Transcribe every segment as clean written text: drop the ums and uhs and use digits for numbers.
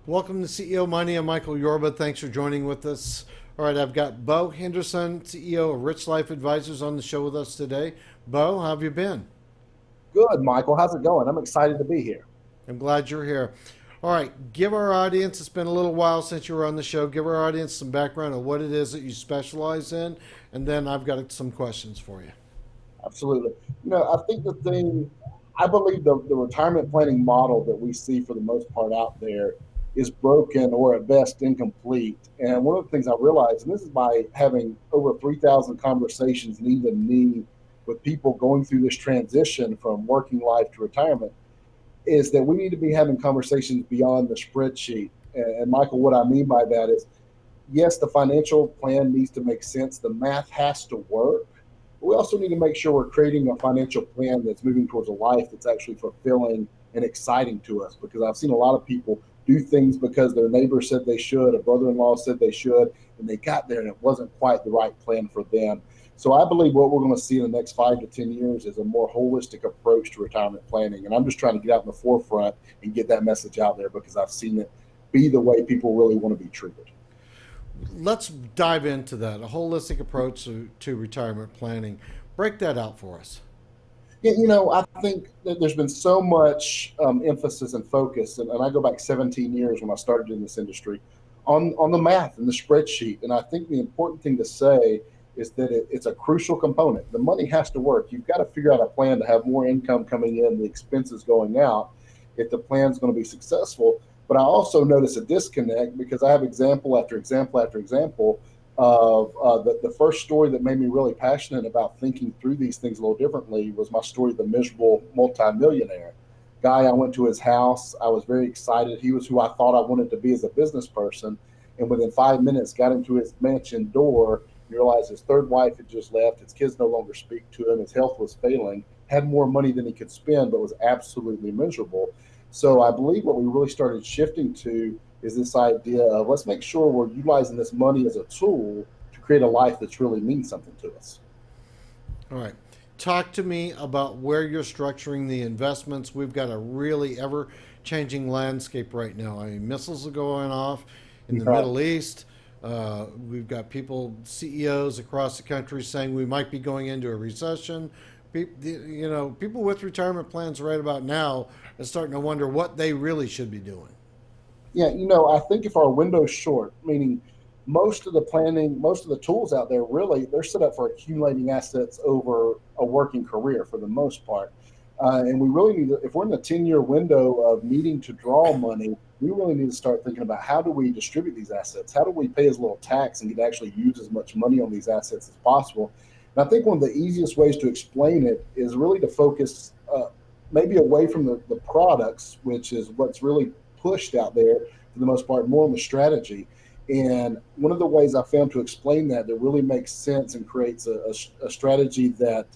Welcome to CEO Money. I'm Michael Yorba. Thanks for joining with us. All right, I've got Beau Henderson, CEO of RichLife Advisors, on the show with us today. Beau, how have you been? Good, Michael. How's it going? I'm excited to be here. I'm glad you're here. All right, give our audience, it's been a little while since you were on the show, give our audience some background on what it is that you specialize in, and then I've got some questions for you. Absolutely. I think I believe the retirement planning model that we see for the most part out there is broken or at best incomplete. And one of the things I realized, and this is by having over 3,000 conversations and even me with people going through this transition from working life to retirement, is that we need to be having conversations beyond the spreadsheet. And Michael, what I mean by that is, yes, the financial plan needs to make sense. The math has to work. But we also need to make sure we're creating a financial plan that's moving towards a life that's actually fulfilling and exciting to us. Because I've seen a lot of people do things because their neighbor said they should, a brother-in-law said they should, and they got there and it wasn't quite the right plan for them. So I believe what we're going to see in the next 5 to 10 years is a more holistic approach to retirement planning. And I'm just trying to get out in the forefront and get that message out there because I've seen it be the way people really want to be treated. Let's dive into that, a holistic approach to retirement planning. Break that out for us. Yeah, I think that there's been so much emphasis and focus, and I go back 17 years when I started in this industry, on the math and the spreadsheet. And I think the important thing to say is that it's a crucial component. The money has to work. You've got to figure out a plan to have more income coming in, the expenses going out, if the plan's going to be successful. But I also notice a disconnect because I have example after example after example of the first story that made me really passionate about thinking through these things a little differently was my story of the miserable multimillionaire. Guy, I went to his house. I was very excited. He was who I thought I wanted to be as a business person. And within 5 minutes, got into his mansion door, realized his third wife had just left. His kids no longer speak to him. His health was failing, had more money than he could spend, but was absolutely miserable. So I believe what we really started shifting to is this idea of let's make sure we're utilizing this money as a tool to create a life that's really means something to us. All right. Talk to me about where you're structuring the investments. We've got a really ever-changing landscape right now. I mean, missiles are going off in the Middle East. We've got CEOs across the country saying we might be going into a recession. People with retirement plans right about now are starting to wonder what they really should be doing. Yeah, I think if our window's short, meaning most of the planning, most of the tools out there, really, they're set up for accumulating assets over a working career for the most part. And we really need to, if we're in the 10-year window of needing to draw money, we really need to start thinking about how do we distribute these assets? How do we pay as little tax and get to actually use as much money on these assets as possible? And I think one of the easiest ways to explain it is really to focus maybe away from the products, which is what's really pushed out there for the most part, more on the strategy. And one of the ways I found to explain that really makes sense and creates a strategy that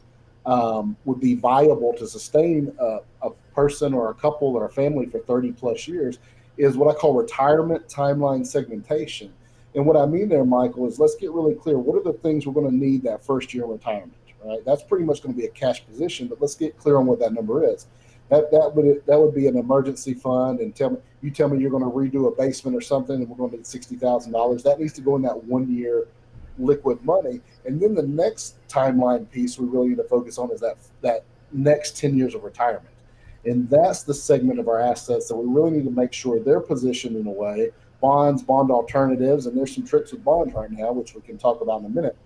would be viable to sustain a person or a couple or a family for 30 plus years is what I call retirement timeline segmentation. And what I mean there, Michael, is let's get really clear. What are the things we're going to need that first year in retirement, right? That's pretty much going to be a cash position, but let's get clear on what that number is. That would be an emergency fund, and you tell me you're going to redo a basement or something, and we're going to need $60,000. That needs to go in that 1 year liquid money. And then the next timeline piece we really need to focus on is that next 10 years of retirement. And that's the segment of our assets that we really need to make sure they're positioned in a way, bonds, bond alternatives, and there's some tricks with bonds right now, which we can talk about in a minute.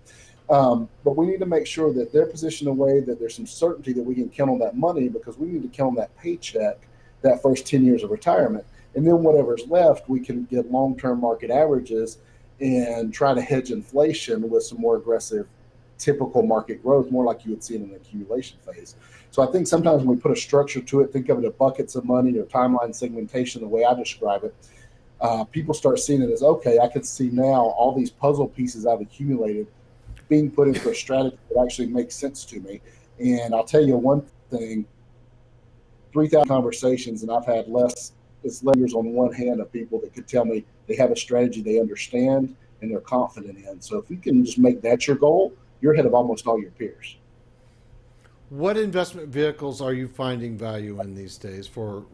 But we need to make sure that they're positioned in a way that there's some certainty that we can count on that money, because we need to count on that paycheck that first 10 years of retirement. And then whatever's left, we can get long-term market averages and try to hedge inflation with some more aggressive typical market growth, more like you would see in an accumulation phase. So I think sometimes when we put a structure to it, think of it as buckets of money or timeline segmentation, the way I describe it, people start seeing it as, okay, I can see now all these puzzle pieces I've accumulated being put into a strategy that actually makes sense to me. And I'll tell you one thing, 3,000 conversations, and I've had it's layers on one hand of people that could tell me they have a strategy they understand and they're confident in. So if you can just make that your goal, you're ahead of almost all your peers. What investment vehicles are you finding value in these days for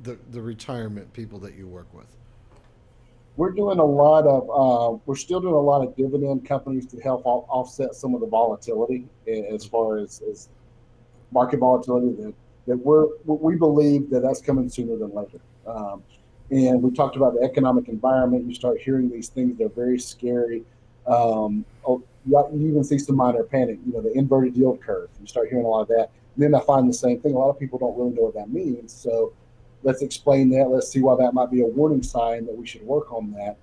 the retirement people that you work with? We're still doing a lot of dividend companies to help offset some of the volatility as far as market volatility we believe that's coming sooner than later. And we talked about the economic environment. You start hearing these things; they're very scary. You even see some minor panic. The inverted yield curve. You start hearing a lot of that. And then I find the same thing. A lot of people don't really know what that means. So let's explain that. Let's see why that might be a warning sign that we should work on that.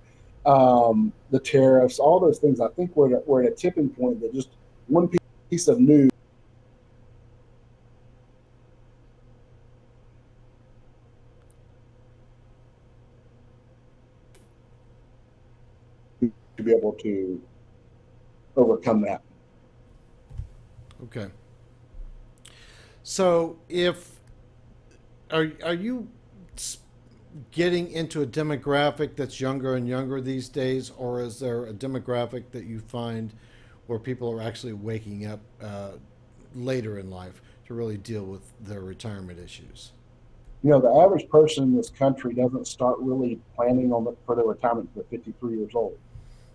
The tariffs, all those things. I think we're at a tipping point that just one piece of news to be able to overcome that. Okay. So are you getting into a demographic that's younger and younger these days, or is there a demographic that you find where people are actually waking up later in life to really deal with their retirement issues? The average person in this country doesn't start really planning for their retirement until 53 years old.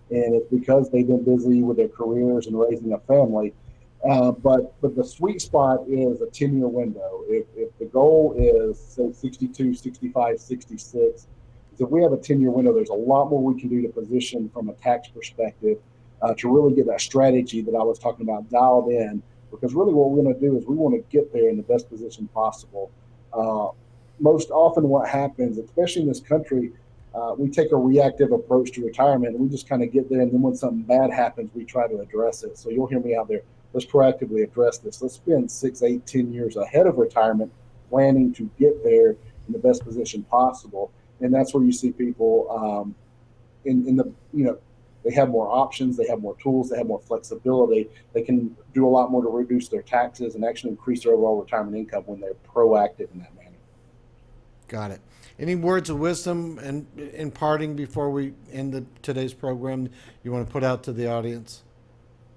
And it's because they've been busy with their careers and raising a family. But the sweet spot is a 10-year window. If the goal is, say, 62, 65, 66, if we have a 10-year window, there's a lot more we can do to position from a tax perspective to really get that strategy that I was talking about dialed in. Because really what we're going to do is we want to get there in the best position possible. Most often what happens, especially in this country, we take a reactive approach to retirement, and we just kind of get there, and then when something bad happens, we try to address it. So you'll hear me out there. Let's proactively address this. Let's spend 6, 8, 10 years ahead of retirement planning to get there in the best position possible. And that's where you see people they have more options, they have more tools, they have more flexibility. They can do a lot more to reduce their taxes and actually increase their overall retirement income when they're proactive in that manner. Got it. Any words of wisdom and imparting before we end today's program you want to put out to the audience?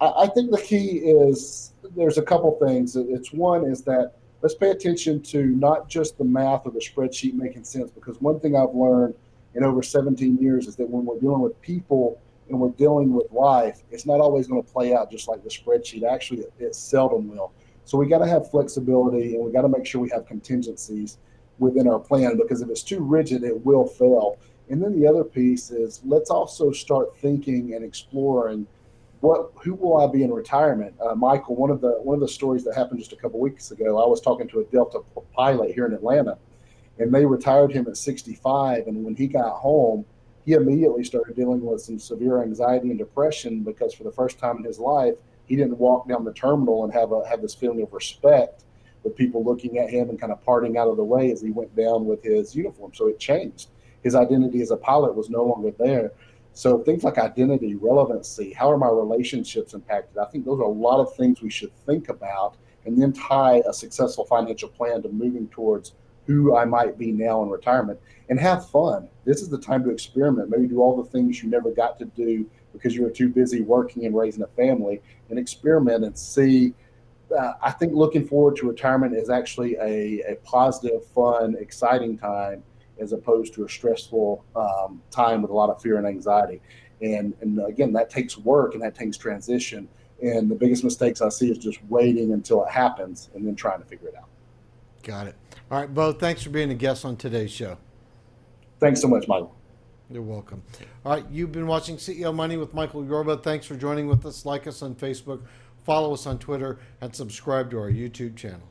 I think the key is there's a couple things. It's one is that let's pay attention to not just the math or the spreadsheet making sense, because one thing I've learned in over 17 years is that when we're dealing with people and we're dealing with life, it's not always going to play out just like the spreadsheet. Actually, it seldom will. So we got to have flexibility, and we got to make sure we have contingencies within our plan, because if it's too rigid, it will fail. And then the other piece is let's also start thinking and exploring who will I be in retirement? Michael, one of the stories that happened just a couple weeks ago, I was talking to a Delta pilot here in Atlanta, and they retired him at 65. And when he got home, he immediately started dealing with some severe anxiety and depression, because for the first time in his life, he didn't walk down the terminal and have this feeling of respect with people looking at him and kind of parting out of the way as he went down with his uniform. So it changed. His identity as a pilot was no longer there. So things like identity, relevancy, how are my relationships impacted? I think those are a lot of things we should think about, and then tie a successful financial plan to moving towards who I might be now in retirement, and have fun. This is the time to experiment. Maybe do all the things you never got to do because you were too busy working and raising a family, and experiment and see. I think looking forward to retirement is actually a positive, fun, exciting time, as opposed to a stressful time with a lot of fear and anxiety. And again, that takes work and that takes transition. And the biggest mistakes I see is just waiting until it happens and then trying to figure it out. Got it. All right, Beau, thanks for being a guest on today's show. Thanks so much, Michael. You're welcome. All right, you've been watching CEO Money with Michael Yorba. Thanks for joining with us. Like us on Facebook, follow us on Twitter, and subscribe to our YouTube channel.